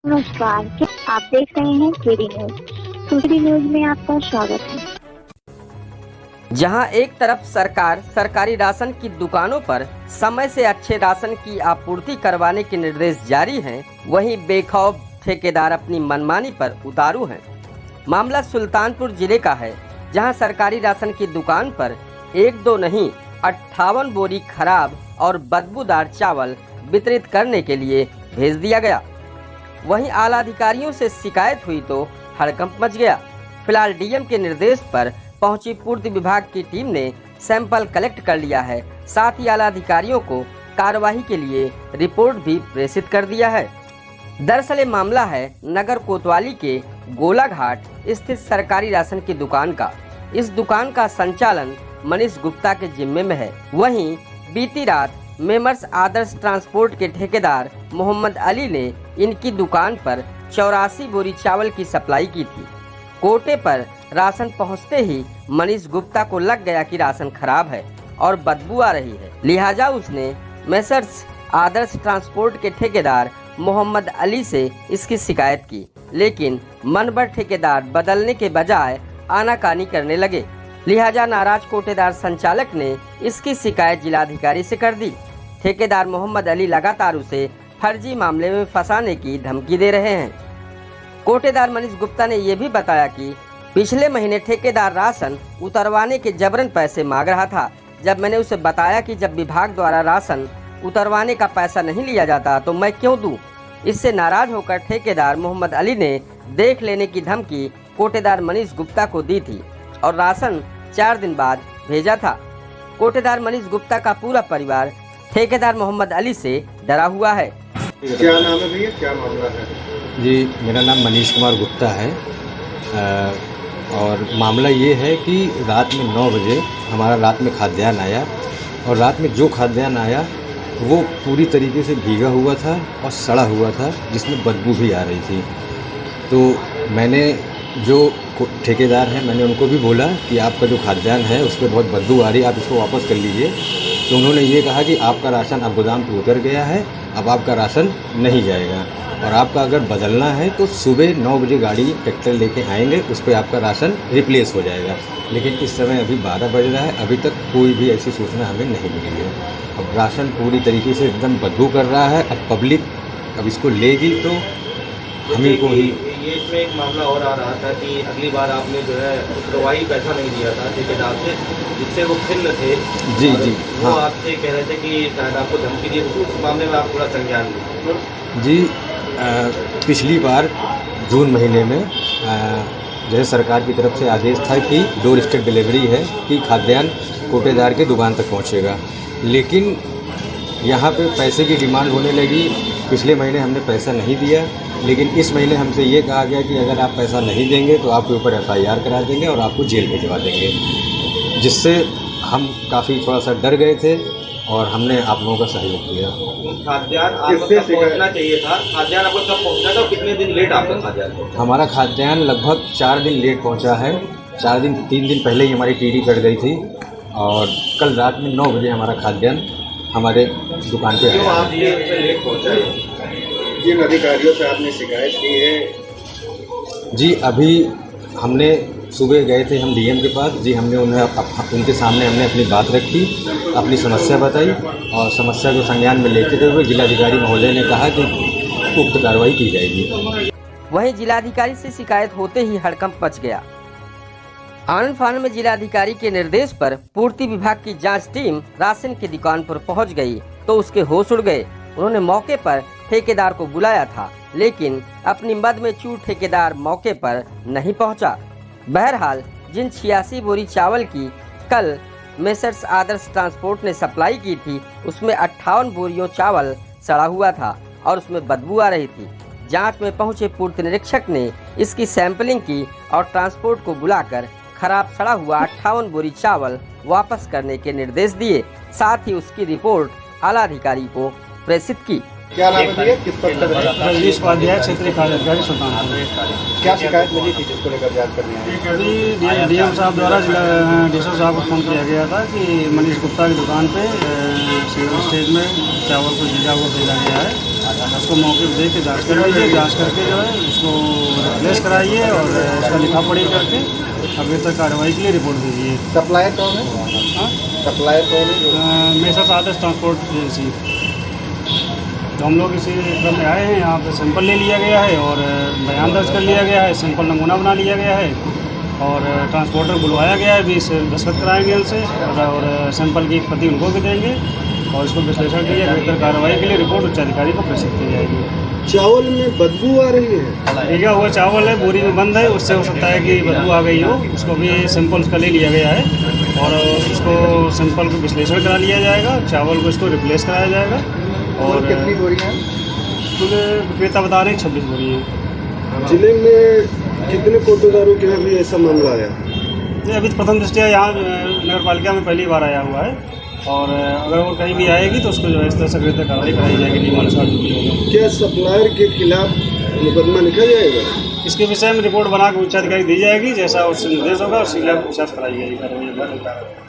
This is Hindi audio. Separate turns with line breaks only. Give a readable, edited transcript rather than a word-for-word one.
नमस्कार, आप देख रहे हैं केडी न्यूज। केडी न्यूज में आपका स्वागत है।
जहां एक तरफ सरकार सरकारी राशन की दुकानों पर समय से अच्छे राशन की आपूर्ति करवाने के निर्देश जारी हैं, वहीं बेखौफ ठेकेदार अपनी मनमानी पर उतारू हैं। मामला सुल्तानपुर जिले का है, जहां सरकारी राशन की दुकान पर एक दो नहीं 58 बोरी खराब और बदबूदार चावल वितरित करने के लिए भेज दिया गया। वहीं आला अधिकारियों से शिकायत हुई तो हड़कंप मच गया। फिलहाल डीएम के निर्देश पर पहुंची पूर्ति विभाग की टीम ने सैंपल कलेक्ट कर लिया है, साथ ही आला अधिकारियों को कार्यवाही के लिए रिपोर्ट भी प्रेषित कर दिया है। दरअसल ये मामला है नगर कोतवाली के गोलाघाट स्थित सरकारी राशन की दुकान का। इस दुकान का संचालन मनीष गुप्ता के जिम्मे में है। वहीं बीती रात मेमर्स आदर्श ट्रांसपोर्ट के ठेकेदार मोहम्मद अली ने इनकी दुकान पर 84 बोरी चावल की सप्लाई की थी। कोटे पर राशन पहुंचते ही मनीष गुप्ता को लग गया कि राशन खराब है और बदबू आ रही है, लिहाजा उसने मेसर्स आदर्श ट्रांसपोर्ट के ठेकेदार मोहम्मद अली से इसकी शिकायत की, लेकिन मनबर ठेकेदार बदलने के बजाय आनाकानी करने लगे। लिहाजा नाराज कोटेदार संचालक ने इसकी शिकायत जिलाधिकारी से कर दी। ठेकेदार मोहम्मद अली लगातार उसे फर्जी मामले में फंसाने की धमकी दे रहे हैं। कोटेदार मनीष गुप्ता ने यह भी बताया कि पिछले महीने ठेकेदार राशन उतरवाने के जबरन पैसे मांग रहा था। जब मैंने उसे बताया कि जब विभाग द्वारा राशन उतरवाने का पैसा नहीं लिया जाता तो मैं क्यों दूं? इससे नाराज होकर ठेकेदार मोहम्मद अली ने देख लेने की धमकी कोटेदार मनीष गुप्ता को दी थी और राशन 4 दिन बाद भेजा था। कोटेदार मनीष गुप्ता का पूरा परिवार ठेकेदार मोहम्मद अली से डरा हुआ है।
क्या नाम है भैया, क्या मामला है?
जी, मेरा नाम मनीष कुमार गुप्ता है और मामला ये है कि रात में 9 बजे हमारा रात में खाद्यान्न आया और रात में जो खाद्यान्न आया वो पूरी तरीके से भीगा हुआ था और सड़ा हुआ था, जिसमें बदबू भी आ रही थी। तो मैंने जो ठेकेदार हैं मैंने उनको भी बोला कि आपका जो खाद्यान्न है उस पर बहुत बदबू आ रही है, आप इसको वापस कर लीजिए। तो उन्होंने ये कहा कि आपका राशन अब गोदाम पे उतर गया है, अब आपका राशन नहीं जाएगा और आपका अगर बदलना है तो सुबह 9 बजे गाड़ी ट्रैक्टर लेके आएंगे, उस पर आपका राशन रिप्लेस हो जाएगा। लेकिन इस समय अभी 12 बज रहा है, अभी तक कोई भी ऐसी सूचना हमें नहीं मिली है। अब राशन पूरी तरीके से एकदम बदबू कर रहा है। अब पब्लिक अब इसको लेगी तो हमें को ही।
ये इसमें एक मामला और आ रहा था कि अगली बार आपने जो है उत्तरवाही पैसा नहीं दिया था ठेकेदार से, जिससे वो खिन्न थे।
जी जी,
वो
हाँ।
आपसे कह रहे थे कि शायद आपको धमकी दी, उस मामले में आप पूरा संज्ञान लें।
जी, पिछली बार जून महीने में जैसे सरकार की तरफ से आदेश था कि डोर स्टेप डिलीवरी है कि खाद्यान्न कोटेदार के दुकान तक पहुंचेगा, लेकिन यहाँ पे पैसे की डिमांड होने लगी। पिछले महीने हमने पैसा नहीं दिया, लेकिन इस महीने हमसे ये कहा गया कि अगर आप पैसा नहीं देंगे तो आपके ऊपर FIR करा देंगे और आपको जेल भिजवा देंगे, जिससे हम काफ़ी थोड़ा सा डर गए थे और हमने आप लोगों का सहयोग किया।
खाद्यान्न आपको कब पहुंचना चाहिए था? खाद्यान्न आपको कब पहुंचना था और कितने दिन लेट आपका खाद्यान्न?
हमारा खाद्यान्न लगभग 4 दिन लेट पहुंचा है। 3 दिन पहले ही हमारी TD कट गई थी और कल रात में 9 बजे हमारा खाद्यान्न हमारे दुकान पे आया।
आप ये लेट पहुँचाए? जिन अधिकारियों से आपने शिकायत की है?
जी, अभी हमने सुबह गए थे हम डीएम के पास। जी, हमने उनके सामने हमने अपनी बात रखी, अपनी समस्या बताई और समस्या को संज्ञान में लेते हुए जिलाधिकारी महोदय ने कहा कि उक्त कार्रवाई की जाएगी।
वहीं जिलाधिकारी से शिकायत होते ही हड़कंप मच गया। आनंद फानन में जिलाधिकारी के निर्देश पर पूर्ति विभाग की जांच टीम राशन की दुकान पर पहुंच गई तो उसके होश उड़ गए। उन्होंने मौके पर ठेकेदार को बुलाया था, लेकिन अपनी मद में चूर ठेकेदार मौके पर नहीं पहुंचा। बहरहाल जिन 86 बोरी चावल की कल मेसर्स आदर्श ट्रांसपोर्ट ने सप्लाई की थी, उसमें 58 बोरियों चावल सड़ा हुआ था और उसमें बदबू आ रही थी। जांच में पहुंचे पूर्ति निरीक्षक ने इसकी सैंपलिंग की और ट्रांसपोर्ट को बुलाकर खराब सड़ा हुआ 58 बोरी चावल वापस करने के निर्देश दिए, साथ ही उसकी रिपोर्ट आला अधिकारी को प्रेषित की।
क्या नाम है भैया, किस पद पर?
रजनीश उपाध्याय, क्षेत्रीय कार्याधिकारी सुल्तानपुर।
क्या शिकायत मिली थी जिसको लेकर जांच करने आए?
डीएम साहब द्वारा जिला डीएसओ साहब को फ़ोन किया गया था कि मनीष गुप्ता की दुकान पे सिंगल स्टेज में चावल को भीगा हुआ भेजा गया है उसको मौके पर देख के जाँच कर लीजिए, जाँच करके जो है उसको रिप्लेस कराइए और उसका लिखा पढ़ी करके अभी तक कार्रवाई के लिए रिपोर्ट दीजिए।
सप्लायर कौन है?
हाँ,
सप्लायर कौन है?
मेसर्स आदर्श ट्रांसपोर्ट एजेंसी। तो हम लोग इसी क्रम में आए हैं, यहाँ पे सैंपल ले लिया गया है और बयान दर्ज कर लिया गया है, सैंपल नमूना बना लिया गया है और ट्रांसपोर्टर बुलवाया गया है, 20 दस्तखत कराएंगे उनसे और सैंपल की प्रति उनको भी देंगे और इसको विश्लेषण के लिए बेहतर कार्रवाई के लिए रिपोर्ट उच्च अधिकारी को प्रेषित की जाएगी।
चावल में बदबू आ रही है?
भीगा हुआ चावल है, बोरी में बंद है, उससे हो सकता है कि बदबू आ गई हो। उसको भी सैंपल उसका ले लिया गया है और उसको सैंपल को विश्लेषण करा लिया जाएगा, चावल को इसको रिप्लेस कराया जाएगा। और
कितनी बोरियां?
विक्रेता बता रहे हैं 26 बोरी हैं।
जिले में कितने कोटेदारों के यहाँ भी ऐसा मामला आया?
नहीं, अभी तो प्रथम दृष्टया यहाँ नगर पालिका में पहली बार आया हुआ है और अगर वो कहीं भी आएगी तो उसको जो है इस तरह से बेहतर कार्रवाई कराई जाएगी नियमानुसार जो भी होगा।
क्या सप्लायर के खिलाफ मुकदमा लिखा जाएगा?
इसके विषय में रिपोर्ट बना के उच्चाधिकारी दी जाएगी, जैसा उससे निर्देश होगा उसके खिलाफ पूछताछ कराई जाएगी।